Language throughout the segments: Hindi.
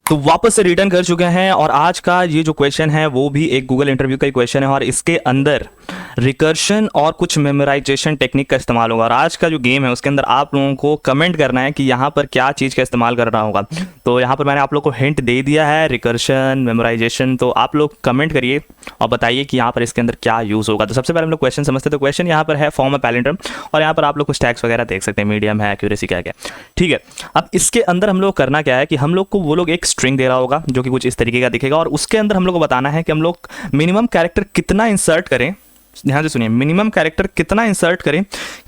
तो वापस से रिटर्न कर चुके हैं और आज का ये जो क्वेश्चन है वो भी एक गूगल इंटरव्यू का ही क्वेश्चन है और इसके अंदर रिकर्शन और कुछ मेमोराइजेशन टेक्निक का इस्तेमाल होगा। और आज का जो गेम है उसके अंदर आप लोगों को कमेंट करना है कि यहाँ पर क्या चीज़ का इस्तेमाल करना होगा। तो यहाँ पर मैंने आप लोगों को हिंट दे दिया है, रिकर्शन, मेमोराइजेशन। तो आप लोग कमेंट करिए और बताइए कि यहाँ पर इसके अंदर क्या यूज़ होगा। तो सबसे पहले हम लोग क्वेश्चन समझते हैं। तो क्वेश्चन यहाँ पर है फॉर्म अ पैलिंड्रम और यहाँ पर आप लोग कुछ टैग्स वगैरह देख सकते हैं, मीडियम है, एक्यूरेसी क्या क्या। ठीक है, अब इसके अंदर हम लोग करना क्या है कि हम लोग को वो लोग एक स्ट्रिंग दे रहा होगा जो कि कुछ इस तरीके का दिखेगा और उसके अंदर हम लोग को बताना है कि हम लोग मिनिमम कैरेक्टर कितना इंसर्ट करें। ध्यान से सुनिए, मिनिमम कैरेक्टर कितना इंसर्ट करें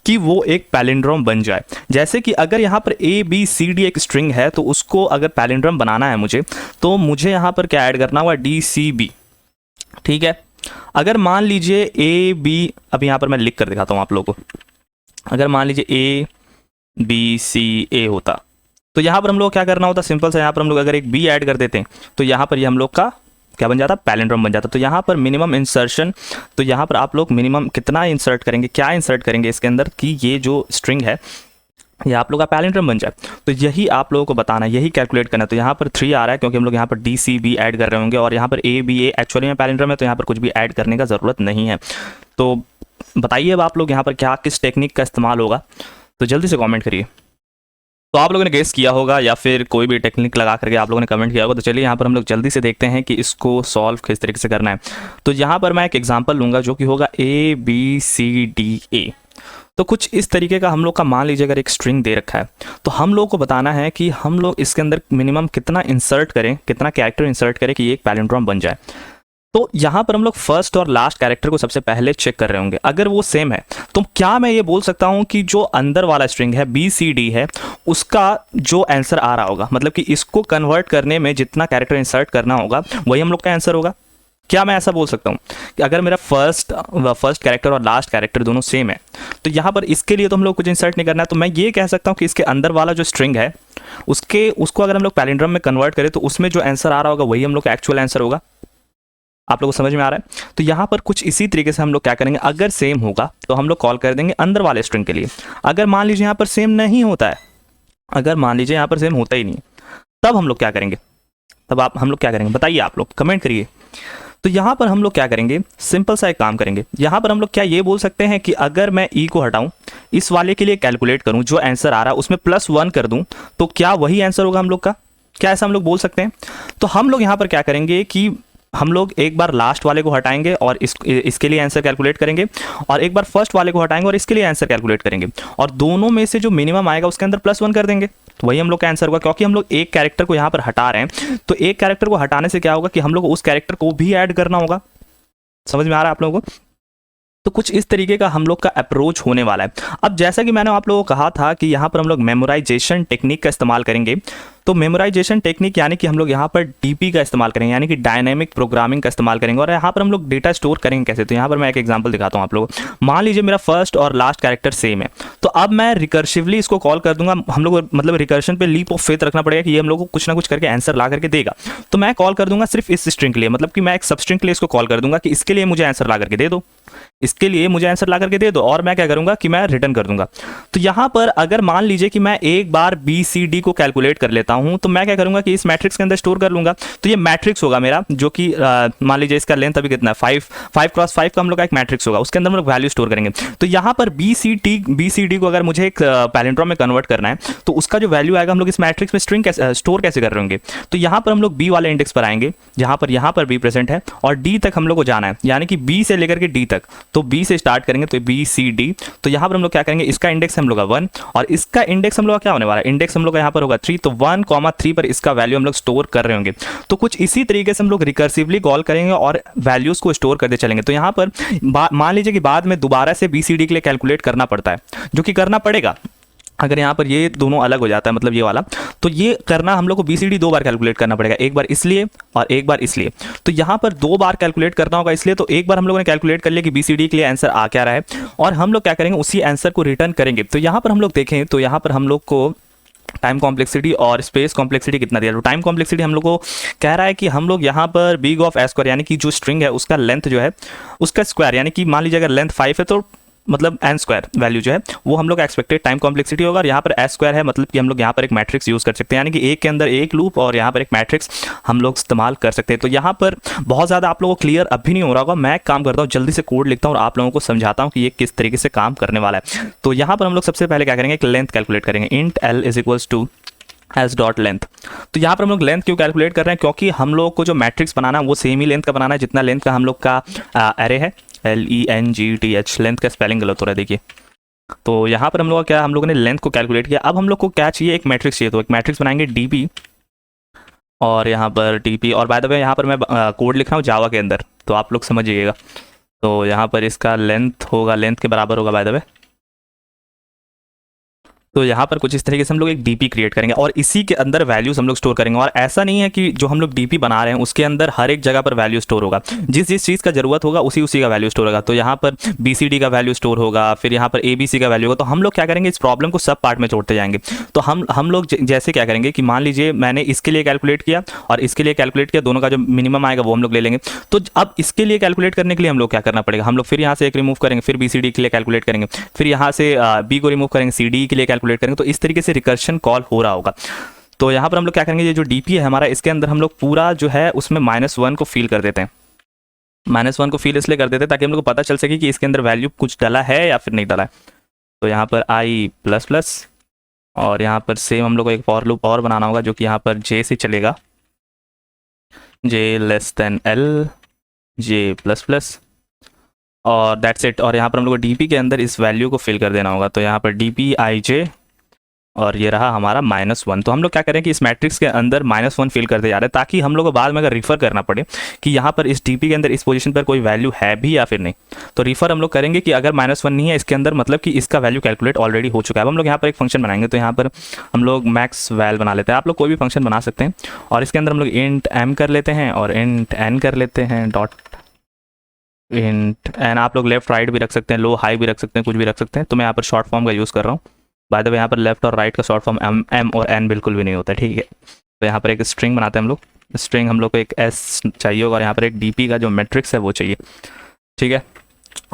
कि वो एक पैलिंड्रोम बन जाए। जैसे कि अगर यहाँ पर ए बी सी डी एक स्ट्रिंग है तो उसको अगर पैलिंड्रोम बनाना है मुझे, तो मुझे यहाँ पर क्या ऐड करना होगा, डी सी बी। ठीक है, अगर मान लीजिए ए बी, अब यहाँ पर मैं लिख कर दिखाता हूँ आप लोगों को। अगर मान लीजिए ए बी सी ए होता तो यहाँ पर हम लोग क्या करना होता, सिंपल सा, यहाँ पर हम लोग अगर एक बी ऐड कर देते हैं तो यहाँ पर ये हम लोग का क्या बन जाता, पैलिंड्रोम बन जाता। तो यहाँ पर मिनिमम इंसर्शन, तो यहाँ पर आप लोग मिनिमम कितना इंसर्ट करेंगे, क्या इंसर्ट करेंगे इसके अंदर कि ये जो स्ट्रिंग है ये आप लोग का पैलिंड्रोम बन जाए। तो यही आप लोगों को बताना है, यही कैलकुलेट करना है। तो यहाँ पर 3 आ रहा है क्योंकि हम लोग यहाँ पर डी सी बी ऐड कर रहे होंगे और यहाँ पर ए बी ए एक्चुअली में पैलिंड्रोम है, तो यहाँ पर कुछ भी ऐड करने का ज़रूरत नहीं है। तो बताइए अब आप लोग यहाँ पर क्या किस टेक्निक का इस्तेमाल होगा, तो जल्दी से कॉमेंट करिए। तो आप लोगों ने गेस किया होगा या फिर कोई भी टेक्निक लगा करके आप लोगों ने कमेंट किया होगा। तो चलिए यहाँ पर हम लोग जल्दी से देखते हैं कि इसको सॉल्व किस तरीके से करना है। तो यहाँ पर मैं एक एग्जांपल लूँगा जो कि होगा A B C D A. तो कुछ इस तरीके का हम लोग का, मान लीजिए अगर एक स्ट्रिंग दे रखा है तो हम लोग को बताना है कि हम लोग इसके अंदर मिनिमम कितना इंसर्ट करें, कितना कैरेक्टर इंसर्ट करें कि ये एक पैलिंड्रोम बन जाए। तो यहाँ पर हम लोग फर्स्ट और लास्ट कैरेक्टर को सबसे पहले चेक कर रहे होंगे। अगर वो सेम है तो क्या मैं ये बोल सकता हूँ कि जो अंदर वाला स्ट्रिंग है बी सी डी है उसका जो आंसर आ रहा होगा, मतलब कि इसको कन्वर्ट करने में जितना कैरेक्टर इंसर्ट करना होगा वही हम लोग का आंसर होगा। क्या मैं ऐसा बोल सकता हूँ कि अगर मेरा फर्स्ट कैरेक्टर और लास्ट कैरेक्टर दोनों सेम है तो यहाँ पर इसके लिए तो हम लोग कुछ इंसर्ट नहीं करना है, तो मैं ये कह सकता हूँ कि इसके अंदर वाला जो स्ट्रिंग है उसको अगर हम लोग पैलिंड्रोम में कन्वर्ट करें तो उसमें जो आंसर आ रहा होगा वही हम लोग का एक्चुअल आंसर होगा। आप लोगों को समझ में आ रहा है? तो यहाँ पर कुछ इसी तरीके से हम लोग क्या करेंगे, अगर सेम होगा तो हम लोग कॉल कर देंगे अंदर वाले स्ट्रिंग के लिए। अगर मान लीजिए यहाँ पर सेम नहीं होता है, अगर मान लीजिए यहाँ पर सेम होता ही नहीं, तब हम लोग क्या करेंगे, तब हम लोग क्या करेंगे बताइए, आप लोग कमेंट करिए। तो यहाँ पर हम लोग क्या करेंगे, सिंपल सा एक काम करेंगे। यहाँ पर हम लोग क्या ये बोल सकते हैं कि अगर मैं ई को हटाऊं, इस वाले के लिए कैलकुलेट करूं, जो आंसर आ रहा है उसमें +1 कर दूं, तो क्या वही आंसर होगा हम लोग का? क्या ऐसा हम लोग बोल सकते हैं? तो हम लोग यहाँ पर क्या करेंगे कि हम लोग एक बार लास्ट वाले को हटाएंगे और इसके लिए आंसर कैलकुलेट करेंगे और एक बार फर्स्ट वाले को हटाएंगे और इसके लिए आंसर कैलकुलेट करेंगे और दोनों में से जो मिनिमम आएगा उसके अंदर +1 कर देंगे, तो वही हम लोग का आंसर होगा। क्योंकि हम लोग एक कैरेक्टर को यहाँ पर हटा रहे हैं तो एक कैरेक्टर को हटाने से क्या होगा कि हम लोग को उस कैरेक्टर को भी ऐड करना होगा। समझ में आ रहा है आप लोगों को? तो कुछ इस तरीके का हम लोग का अप्रोच होने वाला है। अब जैसा कि मैंने आप लोगों को कहा था कि यहाँ पर हम लोग मेमोराइजेशन टेक्निक का इस्तेमाल करेंगे। तो मेमोराइजेशन टेक्निक यानी कि हम लोग यहाँ पर डीपी का इस्तेमाल करेंगे, यानी कि डायनेमिक प्रोग्रामिंग का इस्तेमाल करेंगे। और यहाँ पर हम लोग डेटा स्टोर करेंगे कैसे, तो यहाँ पर मैं एक एग्जांपल दिखाता हूँ आप लोगों को। मान लीजिए मेरा फर्स्ट और लास्ट कैरेक्टर सेम है, तो अब मैं रिकर्सिवली इसको कॉल कर दूंगा। हम लोग मतलब रिकर्शन पे लीप ऑफ फेथ रखना पड़ेगा कि ये हम लोग को कुछ ना कुछ करके आंसर ला करके देगा। तो मैं कॉल कर दूंगा सिर्फ इस स्ट्रिंग के लिए, मतलब कि मैं एक सब स्ट्रिंग के लिए इसको कॉल कर दूंगा कि इसके लिए मुझे आंसर ला करके दे दो, इसके लिए मुझे आंसर ला करके दे दो, और मैं क्या करूंगा कि मैं रिटर्न कर दूंगा। तो यहाँ पर अगर मान लीजिए कि मैं एक बार बी सी डी को कैलकुलेट कर लेता हूँ तो मैं क्या करूंगा कि इस मैट्रिक्स के अंदर स्टोर कर लूंगा। तो ये मैट्रिक्स होगा मेरा, जो कि मान लीजिए इसका लेंथ अभी कितना है 5 क्रॉस 5 का हम लोग का एक मैट्रिक्स होगा, उसके अंदर हम लोग वैल्यू स्टोर करेंगे। तो यहाँ पर बी सी डी को अगर मुझे एक पैलिंड्रोम में कन्वर्ट करना है तो उसका जो वैल्यू आएगा हम लोग इस मैट्रिक्स में स्ट्रिंग स्टोर कैसे कर रहे होंगे। तो यहाँ पर हम लोग बी वाले इंडेक्स पर आएंगे जहाँ पर बी प्रेजेंट है और डी तक हम लोग को जाना है, यानी कि बी से लेकर के डी तक। तो बी से स्टार्ट करेंगे तो बी सी डी। तो यहाँ पर हम लोग क्या करेंगे, इसका इंडेक्स हम लोग का 1 और इसका इंडेक्स हम लोग का क्या होने वाला है, इंडेक्स हम लोग का यहाँ पर होगा 3। तो 1,3 पर इसका वैल्यू हम लोग स्टोर कर रहे होंगे। तो कुछ इसी तरीके से हम लोग रिकर्सिवली कॉल करेंगे और वैल्यूज को स्टोर करते चलेंगे। तो यहाँ पर मान लीजिए कि बाद में दोबारा से बी सी डी के लिए कैलकुलेट करना पड़ता है, जो कि करना पड़ेगा अगर यहाँ पर ये दोनों अलग हो जाता है, मतलब ये वाला, तो ये करना हम लोग को बी सी डी 2 बार कैलकुलेट करना पड़ेगा, एक बार इसलिए और एक बार इसलिए। तो यहाँ पर 2 बार कैलकुलेट करना होगा इसलिए, तो एक बार हम लोगों ने कैलकुलेट कर लिया कि बी सी डी के लिए आंसर आ क्या रहा है और हम लोग क्या करेंगे, उसी आंसर को रिटर्न करेंगे। तो यहाँ पर हम लोग देखें तो यहाँ पर हम लोग को टाइम कॉम्प्लेक्सिटी और स्पेस कॉम्प्लेक्सिटी कितना दिया। तो टाइम कॉम्प्लेक्सिटी हम लोग को कह रहा है कि हम लोग यहाँ पर बिग ऑफ ए स्क्वायर, यानी कि जो स्ट्रिंग है उसका लेंथ जो है उसका स्क्वायर, यानी कि मान लीजिए अगर लेंथ 5 है तो मतलब एन स्क्वायर वैल्यू जो है वो हम लोग एक्सपेक्टेड टाइम कॉम्प्लेक्सिटी होगा, और यहाँ पर एस स्क्वायर है, मतलब कि हम लोग यहाँ पर एक मैट्रिक्स यूज़ कर सकते हैं, यानी कि एक के अंदर एक लूप और यहाँ पर एक मैट्रिक्स हम लोग इस्तेमाल कर सकते हैं। तो यहाँ पर बहुत ज़्यादा आप लोगों को क्लियर अभी नहीं हो रहा होगा, मैं एक काम करता हूँ जल्दी से कोड लिखता हूँ और आप लोगों को समझाता हूँ कि ये किस तरीके से काम करने वाला है। तो यहाँ पर हम लोग सबसे पहले क्या करेंगे, एक लेंथ कैलकुलेट करेंगे, int L is equals to S dot length. तो यहाँ पर हम लोग लेंथ क्यों कैलकुलेट कर रहे हैं, क्योंकि हम लोग को जो मैट्रिक्स बनाना है वो सेम ही लेंथ का बनाना है जितना लेंथ का हम लोग का एरे है, LENGTH। लेंथ का स्पेलिंग गलत हो रहा है देखिए। तो यहाँ पर हम लोग क्या, हम लोगों ने लेंथ को कैलकुलेट किया। अब हम लोग को क्या चाहिए, एक मैट्रिक्स चाहिए। तो एक मैट्रिक्स बनाएंगे DP, और यहाँ पर DP, और बाय द वे यहाँ पर मैं कोड लिख रहा हूँ जावा के अंदर, तो आप लोग समझिएगा। तो यहाँ पर इसका लेंथ होगा, लेंथ के बराबर होगा बाय द वे। तो यहाँ पर कुछ इस तरीके से हम लोग एक DP क्रिएट करेंगे और इसी के अंदर वैल्यूज हम लोग स्टोर करेंगे। और ऐसा नहीं है कि जो हम लोग DP बना रहे हैं उसके अंदर हर एक जगह पर वैल्यू स्टोर होगा, जिस जिस चीज़ का जरूरत होगा उसी का वैल्यू स्टोर होगा। तो यहाँ पर BCD का वैल्यू स्टोर होगा, फिर यहाँ पर ABC का वैल्यू होगा। तो हम लोग क्या करेंगे, इस प्रॉब्लम को सब पार्ट में जोड़ते जाएंगे। तो हम लोग जैसे क्या करेंगे कि मान लीजिए मैंने इसके लिए कैलकुलेट किया और इसके लिए कैलकुलेट किया, दोनों का जो मिनिमम आएगा वो हम लोग ले लेंगे। तो अब इसके लिए कैलकुलेट करने के लिए हम लोग क्या करना पड़ेगा, हम लोग फिर यहाँ से एक रिमूव करेंगे, फिर BCD के लिए कैलकुलेट करेंगे, फिर यहाँ से B को रिमूव करेंगे, CD के लिए कैलकुलेट करेंगे। तो इस तरीके से रिकर्शन कॉल हो रहा होगा। तो यहाँ पर हम लोग क्या करेंगे, ये जो DP है हमारा, इसके अंदर हम लोग पूरा जो है उसमें -1 को फिल कर देते हैं। -1 को फिल इसलिए कर देते हैं ताकि हम लोग को पता चल सके कि इसके अंदर वैल्यू कुछ डाला है या फिर नहीं डाला है। तो यहाँ पर I++, और यहाँ पर सेम हम लोग को एक फॉर लूप और बनाना होगा जो कि यहाँ पर J से चलेगा, J<L, J++, और दैट्स इट। और यहाँ पर हम लोग को DP के अंदर इस वैल्यू को फिल कर देना होगा। तो यहाँ पर DP IJ, और ये रहा हमारा -1। तो हम लोग क्या करें कि इस मैट्रिक्स के अंदर -1 फिल करते जा रहे हैं ताकि हम लोग को बाद में अगर रिफ़र करना पड़े कि यहाँ पर इस DP के अंदर इस पोजीशन पर कोई वैल्यू है भी या फिर नहीं, तो रिफ़र हम लोग करेंगे कि अगर -1 नहीं है इसके अंदर, मतलब कि इसका वैल्यू कैलकुलेट ऑलरेडी हो चुका है। अब हम लोग यहाँ पर एक फंक्शन बनाएंगे। तो यहाँ पर हम लोग मैक्स वैल बना लेते हैं, आप लोग कोई भी फंक्शन बना सकते हैं, और इसके अंदर हम लोग इंट m कर लेते हैं और इंट n कर लेते हैं, डॉट इंट n। आप लोग लेफ्ट राइट भी रख सकते हैं, लो हाई भी रख सकते हैं, कुछ भी रख सकते हैं। तो मैं यहाँ पर शॉर्ट फॉर्म का यूज़ कर रहा हूँ। बाय द वे यहाँ पर लेफ्ट और राइट का शॉर्ट फॉर्म M और N बिल्कुल भी नहीं होता, ठीक है। तो यहाँ पर एक स्ट्रिंग बनाते हैं हम लोग। स्ट्रिंग हम लोग को एक S चाहिए होगा और यहाँ पर एक DP का जो मैट्रिक्स है वो चाहिए, ठीक है।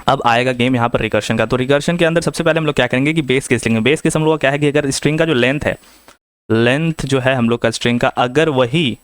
अब आएगा गेम यहाँ पर रिकर्शन का। तो रिकर्शन के अंदर सबसे पहले हम लोग क्या करेंगे कि बेस केस लेंगे। बेस केस हम लोग का क्या है कि अगर स्ट्रिंग का जो लेंथ है, लेंथ जो है हम लोग का स्ट्रिंग का, अगर वही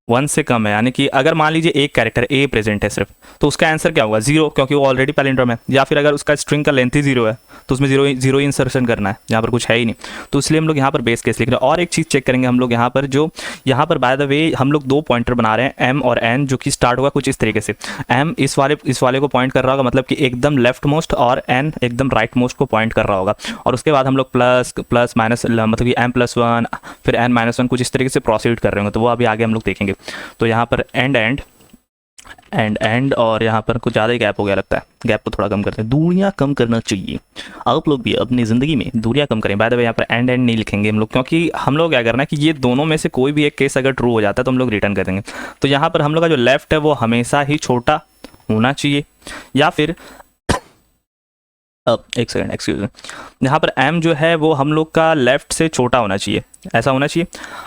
1 से कम है, यानी कि अगर मान लीजिए एक कैरेक्टर A प्रेजेंट है सिर्फ, तो उसका आंसर क्या होगा, 0, क्योंकि वो ऑलरेडी पैलिंड्रोम है। या फिर अगर उसका स्ट्रिंग का लेंथ ही 0 है तो उसमें जीरो ही इंसर्शन करना है, यहाँ पर कुछ है ही नहीं। तो इसलिए हम लोग यहाँ पर बेस केस लिख रहे हैं। और एक चीज़ चेक करेंगे हम लोग यहाँ पर, जो यहाँ पर बाय द वे हम लोग 2 पॉइंटर बना रहे हैं, M और N, जो कि स्टार्ट होगा कुछ इस तरीके से। M इस वाले को पॉइंट कर रहा होगा, मतलब कि एकदम लेफ्ट मोस्ट, और N एकदम राइट मोस्ट को पॉइंट कर रहा होगा। और उसके बाद हम लोग प्लस माइनस, मतलब कि M+1 फिर N-1 कुछ इस तरीके से प्रोसीड कर रहे होंगे। तो वो अभी आगे हम लोग देखेंगे। तो यहाँ पर एंड और यहाँ पर कुछ ज़्यादा ही गैप हो गया लगता है। गैप को थोड़ा कम करते हैं, दूरियाँ कम करना चाहिए। आप लोग भी अपनी ज़िंदगी में दूरियाँ कम करें। बाय द वे यहाँ पर एंड नहीं लिखेंगे हम लोग, क्योंकि हम लोग क्या करना है कि ये दोनों में से कोई भी एक केस अगर ट्रू हो जाता है तो हम लोग रिटर्न कर देंगे। तो यहाँ पर हम लोग का जो लेफ्ट है वो हमेशा ही छोटा होना चाहिए, या फिर अब एक सेकंड एक्सक्यूज मी, यहाँ पर M जो है वो हम लोग का लेफ्ट से छोटा होना चाहिए, ऐसा होना चाहिए।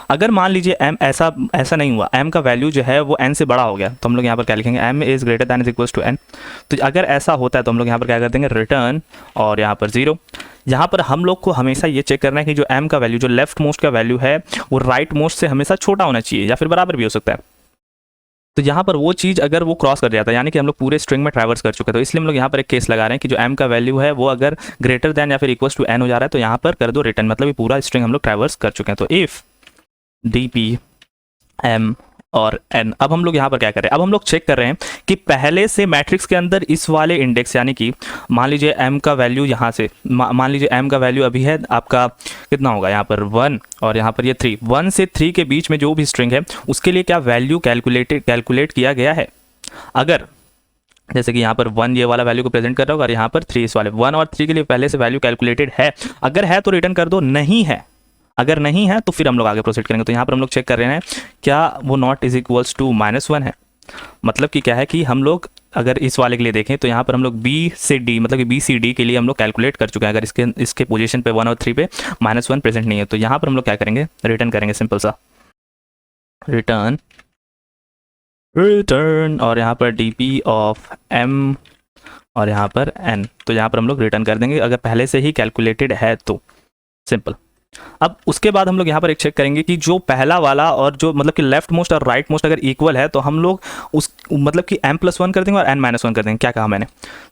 अगर मान लीजिए M ऐसा नहीं हुआ, M का वैल्यू जो है वो N से बड़ा हो गया, तो हम लोग यहाँ पर क्या लिखेंगे, M is greater than is equals to N। तो अगर ऐसा होता है तो हम लोग यहाँ पर क्या कर देंगे, रिटर्न और यहाँ पर 0। यहाँ पर हम लोग को हमेशा ये चेक करना है कि जो M का वैल्यू, जो लेफ्ट मोस्ट का वैल्यू है, वो राइट मोस्ट से हमेशा छोटा होना चाहिए या फिर बराबर भी हो सकता है। तो यहाँ पर वो चीज़ अगर वो क्रॉस कर जाता है, यानी कि हम लोग पूरे स्ट्रिंग में ट्रैवर्स कर चुके हैं, तो इसलिए हम लोग यहाँ पर एक केस लगा रहे हैं कि जो M का वैल्यू है वो अगर ग्रेटर दैन या फिर इक्वल्स टू N हो जा रहा है तो यहाँ पर कर दो रिटर्न, मतलब ये पूरा स्ट्रिंग हम लोग ट्रैवर्स कर चुके हैं। तो इफ़ DP M और N, अब हम लोग यहाँ पर क्या कर रहे हैं, अब हम लोग चेक कर रहे हैं कि पहले से मैट्रिक्स के अंदर इस वाले इंडेक्स, यानी कि मान लीजिए M का वैल्यू यहाँ से, मान लीजिए M का वैल्यू अभी है आपका कितना होगा, यहाँ पर 1 और यहाँ पर ये 3, 1 से 3 के बीच में जो भी स्ट्रिंग है उसके लिए क्या वैल्यू कैलकुलेट किया गया है। अगर जैसे कि यहाँ पर 1 ये वाला वैल्यू को प्रेजेंट कर रहा होगा और यहाँ पर 3 इस वाले, 1 और 3 के लिए पहले से वैल्यू कैलकुलेटेड है। अगर है तो रिटर्न कर दो, नहीं है, अगर नहीं है तो फिर हम लोग आगे प्रोसीड करेंगे। तो यहाँ पर हम लोग चेक कर रहे हैं क्या वो नॉट इज इक्वल्स टू -1 है। मतलब कि क्या है कि हम लोग अगर इस वाले के लिए देखें तो यहाँ पर हम लोग B से D, मतलब कि BCD के लिए हम लोग कैलकुलेट कर चुके हैं। अगर इसके पोजीशन पे 1 और 3 पे -1 प्रेजेंट नहीं है, तो यहाँ पर हम लोग क्या करेंगे, रिटर्न करेंगे, सिंपल सा रिटर्न, और यहाँ पर DP ऑफ M और यहाँ पर n, तो यहाँ पर हम लोग रिटर्न कर देंगे अगर पहले से ही कैलकुलेटेड है तो। सिंपल। अब उसके बाद हम लोग यहाँ पर एक चेक करेंगे कि जो पहला वाला और जो मतलब कि लेफ्ट मोस्ट और राइट मोस्ट अगर इक्वल है तो हम लोग उस मतलब कि m+1 कर देंगे और n-1 कर देंगे। क्या कहा मैंने?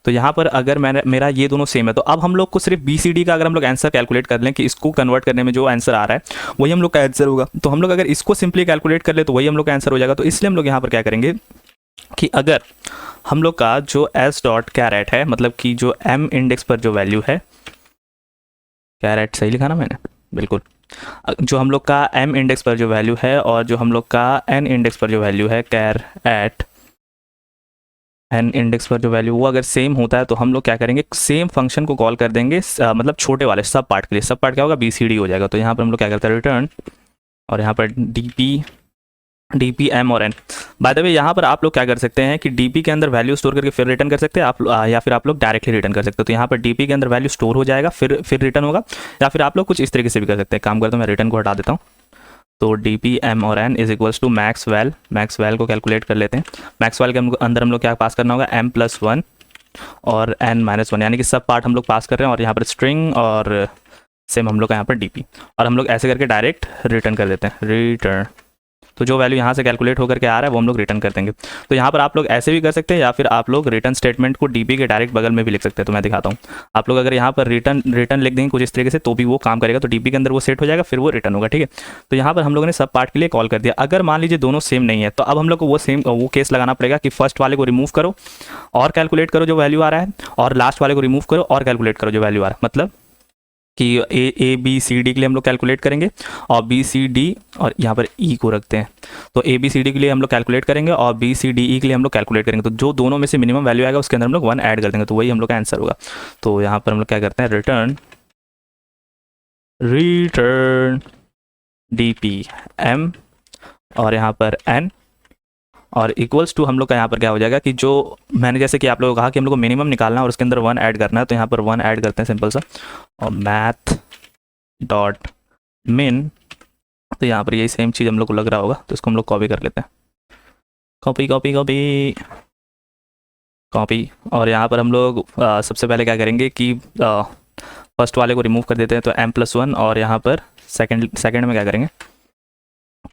तो यहाँ पर अगर मेरा ये दोनों सेम है तो अब हम लोग को सिर्फ BCD का अगर हम लोग आंसर कैलकुलेट कर लें कि इसको कन्वर्ट करने में जो आंसर आ रहा है वही हम लोग का आंसर होगा। तो हम लोग अगर इसको सिंपली कैलकुलेट कर ले तो वही हम लोग का आंसर हो जाएगा। तो इसलिए हम लोग यहाँ पर क्या करेंगे कि अगर हम लोग का जो s.caret है, मतलब कि जो m इंडेक्स पर जो वैल्यू है, कैरेट सही लिखा ना मैंने? बिल्कुल। जो हम लोग का m इंडेक्स पर जो वैल्यू है और जो हम लोग का n इंडेक्स पर जो वैल्यू है, कैरेट n इंडेक्स पर जो वैल्यू वो अगर सेम होता है तो हम लोग क्या करेंगे, सेम फंक्शन को कॉल कर देंगे मतलब छोटे वाले सब पार्ट के लिए। सब पार्ट क्या होगा? BCD हो जाएगा। तो यहाँ पर हम लोग क्या करते हैं, रिटर्न, और यहाँ पर DP M और N। बाय द वे यहाँ पर आप लोग क्या कर सकते हैं कि DP के अंदर वैल्यू स्टोर करके फिर रिटर्न कर सकते हैं आप, या फिर आप लोग डायरेक्टली रिटर्न कर सकते हो। तो यहाँ पर DP के अंदर वैल्यू स्टोर हो जाएगा फिर रिटर्न होगा, या फिर आप लोग कुछ इस तरीके से भी कर सकते हैं। काम करता हूँ, मैं रिटर्न को हटा देता हूँ। तो DP M और N is equals to Maxwell को कैलकुलेट कर लेते हैं। मैक्सवेल के अंदर हम लोग क्या पास करना होगा, m+1 और n-1, यानी कि सब पार्ट हम लोग पास कर रहे हैं। और यहाँ पर स्ट्रिंग और सेम हम लोग का यहाँ पर DP, और हम लोग ऐसे करके डायरेक्ट रिटर्न कर देते हैं, रिटर्न। तो जो वैल्यू यहाँ से कैलकुलेट होकर के आ रहा है वो हम लोग रिटर्न कर देंगे। तो यहाँ पर आप लोग ऐसे भी कर सकते हैं, या फिर आप लोग रिटर्न स्टेटमेंट को DP के डायरेक्ट बगल में भी लिख सकते हैं। तो मैं दिखाता हूँ। आप लोग अगर यहाँ पर रिटर्न लिख देंगे कुछ इस तरीके से तो भी वो काम करेगा। तो DP के अंदर वो सेट हो जाएगा, फिर वो रिटर्न होगा। ठीक है। तो यहाँ पर हम लोगों ने सब पार्ट के लिए कॉल कर दिया। अगर मान लीजिए दोनों सेम नहीं है तो अब हम लोग को वो केस लगाना पड़ेगा कि फर्स्ट वाले को रिमूव करो और कैलकुलेट करो जो वैल्यू आ रहा है, और लास्ट वाले को रिमूव करो और कैलकुलेट करो जो वैल्यू आ रहा है। मतलब कि ABCD के लिए हम लोग कैलकुलेट करेंगे और BCD, और यहाँ पर E को रखते हैं। तो ABCD के लिए हम लोग कैलकुलेट करेंगे और BCDE के लिए हम लोग कैलकुलेट करेंगे। तो जो दोनों में से मिनिमम वैल्यू आएगा उसके अंदर हम लोग 1 ऐड कर देंगे, तो वही हम लोग का आंसर होगा। तो यहाँ पर हम लोग क्या करते हैं, रिटर्न DP M और यहाँ पर N और इक्वल्स टू हम लोग का यहाँ पर क्या हो जाएगा कि जो मैंने जैसे कि आप लोगों को कहा कि हम लोग को मिनिमम निकालना है और उसके अंदर 1 ऐड करना है। तो यहाँ पर 1 ऐड करते हैं सिंपल सा, और math.min। तो यहाँ पर यही सेम चीज़ हम लोग को लग रहा होगा, तो इसको हम लोग कॉपी कर लेते हैं, कॉपी। और यहाँ पर हम लोग सबसे पहले क्या करेंगे कि फर्स्ट वाले को रिमूव कर देते हैं, तो m+1, और यहाँ पर सेकंड में क्या करेंगे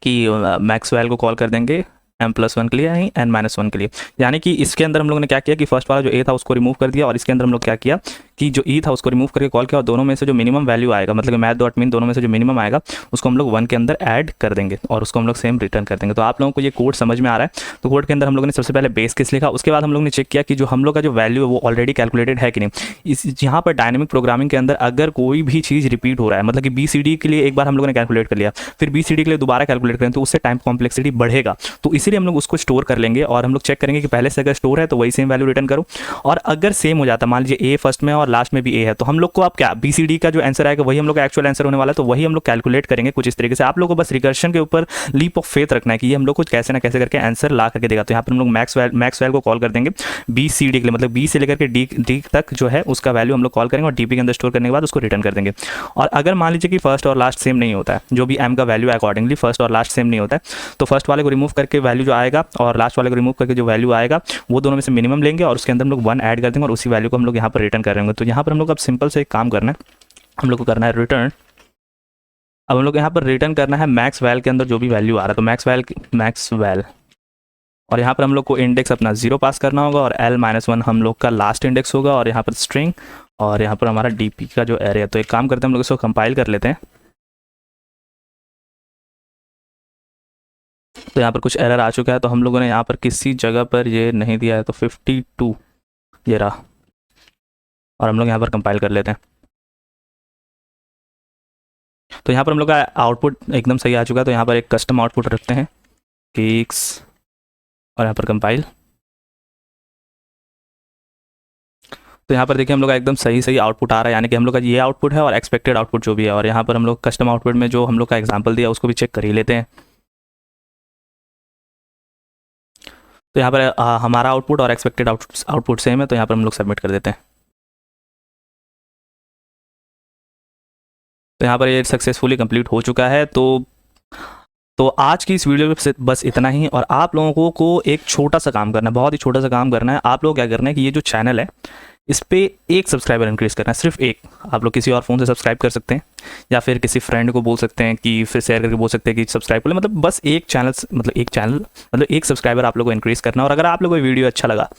कि मैक्सवेल को कॉल कर देंगे m+1 के लिए, यानी n-1 के लिए। यानी कि इसके अंदर हम लोगों ने क्या किया कि फर्स्ट वाला जो A था उसको रिमूव कर दिया, और इसके अंदर हम लोग क्या किया कि जो E था उसको रिमूव करके कॉल किया, और दोनों में से जो मिनिमम वैल्यू आएगा, मतलब कि math.min, दोनों में से जो मिनिमम आएगा उसको हम लोग 1 के अंदर ऐड कर देंगे और उसको हम लोग सेम रिटर्न कर देंगे। तो आप लोगों को ये कोड समझ में आ रहा है? तो कोड के अंदर हम लोगों ने सबसे पहले बेस केस लिखा, उसके बाद हम लोग ने चेक किया कि जो हम लोग का जो वैल्यू है वो ऑलरेडी कैलकुलेटेड है कि नहीं। इस यहाँ पर डायनेमिक प्रोग्रामिंग के अंदर अगर कोई भी चीज़ रिपीट हो रहा है, मतलब कि BCD के लिए एक बार हम लोगों ने कैलकुलेट कर लिया, फिर BCD के लिए दोबारा कैलकुलेट करें तो उससे टाइम कॉम्प्लेक्सिटी बढ़ेगा। तो इसीलिए हम लोग उसको स्टोर कर लेंगे और हम लोग चेक करेंगे कि पहले से अगर स्टोर है तो वही सेम वैल्यू रिटर्न करो, और अगर सेम हो जाता, मान लीजिए A फर्स्ट में और लास्ट में भी A है, तो हम लोग को अब क्या BCD का जो आंसर आएगा वही हम लोग का एक्चुअल आंसर होने वाला है। तो वही हम लोग कैलकुलेट करेंगे कुछ इस तरीके से। आप लोग को बस रिकर्शन के ऊपर लीप ऑफ फेथ रखना है कि ये हम लोग को कैसे ना कैसे करके आंसर ला करके देगा। तो यहाँ पर हम लोग मैक्सवेल को कॉल कर देंगे BCD के लिए, मतलब B से लेकर के D तक जो है उसका वैल्यू हम लोग कॉल करेंगे और DP के अंदर स्टोर करने के बाद उसको रिटर्न कर देंगे। और अगर मान लीजिए कि फर्स्ट और लास्ट सेम नहीं होता है, जो भी M का वैल्यू है अकॉर्डिंगली फर्स्ट और लास्ट सेम नहीं होता है, तो फर्स्ट वाले को रिमूव करके वैल्यू जो आएगा और लास्ट वाले को रिमूव करके जो वैल्यू आएगा वो दोनों में से मिनिमम लेंगे और उसके अंदर हम लोग 1 ऐड कर देंगे और उसी वैल्यू को हम लोग यहाँ पर रिटर्न कर रहे होंगे। तो यहाँ पर हम लोग अब सिंपल से एक काम करना है, हम लोग को करना है रिटर्न। अब हम लोग यहाँ पर रिटर्न करना है मैक्सवेल के अंदर जो भी वैल्यू आ रहा है, तो मैक्सवेल, और यहाँ पर हम लोग को इंडेक्स अपना 0 पास करना होगा और l-1 हम लोग का लास्ट इंडेक्स होगा, और यहाँ पर स्ट्रिंग, और यहाँ पर हमारा DP का जो एरे है। तो एक काम करते हैं, हम लोग इसको कंपाइल कर लेते हैं। तो यहाँ पर कुछ एरर आ चुका है, तो हम लोगों ने यहाँ पर किसी जगह पर ये नहीं दिया है, तो 52 ये रहा, और हम लोग यहाँ पर कंपाइल कर लेते हैं। तो यहाँ पर हम लोग का आउटपुट एकदम सही आ चुका है। तो यहाँ पर एक कस्टम आउटपुट रखते हैं, किक्स, और यहाँ पर कंपाइल। तो यहाँ पर देखिए हम लोग का एकदम सही आउटपुट आ रहा है, यानी कि हम लोग का ये आउटपुट है और एक्सपेक्टेड आउटपुट जो भी है। और यहाँ पर हम लोग कस्टम आउटपुट में जो हम लोग का एग्जांपल दिया उसको भी चेक कर ही लेते हैं। तो यहाँ पर हमारा आउटपुट और एक्सपेक्टेड आउटपुट सेम है, तो यहाँ पर हम लोग सबमिट कर देते हैं। तो यहाँ पर ये सक्सेसफुली कंप्लीट हो चुका है। तो तो आज की इस वीडियो में बस इतना ही। और आप लोगों को एक छोटा सा काम करना है, बहुत ही छोटा सा काम करना है। आप लोग क्या करना है कि ये जो चैनल है इस पे एक सब्सक्राइबर इंक्रीज़ करना है, सिर्फ एक। आप लोग किसी और फ़ोन से सब्सक्राइब कर सकते हैं या फिर किसी फ्रेंड को बोल सकते हैं कि फिर शेयर करके बोल सकते हैं कि सब्सक्राइब कर ले। मतलब बस एक चैनल मतलब एक सब्सक्राइबर आप लोग को इंक्रीज़ करना है। और अगर आप लोगों को वीडियो अच्छा लगा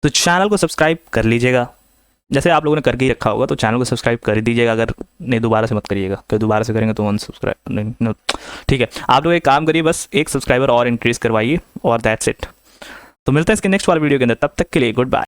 तो चैनल को सब्सक्राइब कर लीजिएगा, जैसे आप लोगों ने करके ही रखा होगा, तो चैनल को सब्सक्राइब कर दीजिएगा। अगर नहीं दोबारा से मत करिएगा, क्योंकि दोबारा से करेंगे तो अनसब्सक्राइब नहीं। ठीक है, आप लोग एक काम करिए, बस एक सब्सक्राइबर और इंक्रीज़ करवाइए और दैट्स इट। तो मिलते हैं इसके नेक्स्ट वाले वीडियो के अंदर, तब तक के लिए गुड बाय।